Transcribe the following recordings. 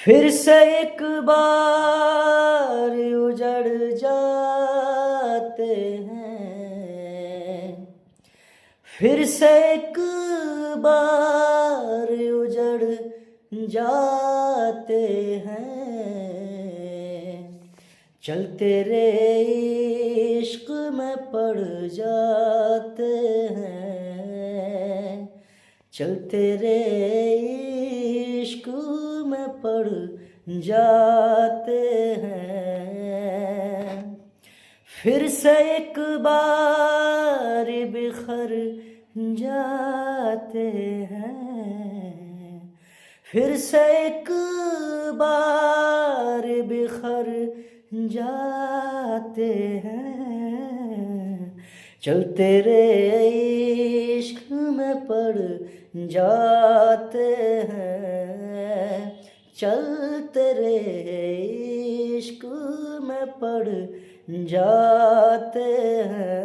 फिर से एक बार उजड़ जाते हैं, फिर से एक बार उजड़ जाते हैं। चलते रे इश्क में पड़ जाते हैं, चलते रे इश्क में पड़ जाते हैं। फिर से एक बार बिखर जाते हैं, फिर से एक बार बिखर जाते हैं। चलते रे इश्क में पड़ जाते हैं, चलते रे इश्क में पड़ जाते हैं।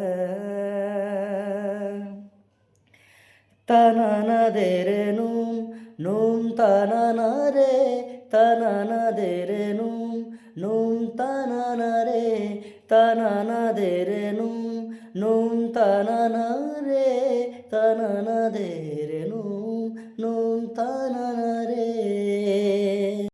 तनाना दे रे नूम नूम तनाना रे, तनाना दे रे नूम नूम तनाना रे, तनाना दे रे नूम नूम तनाना रे, तनाना दे रे नूम नूम तनाना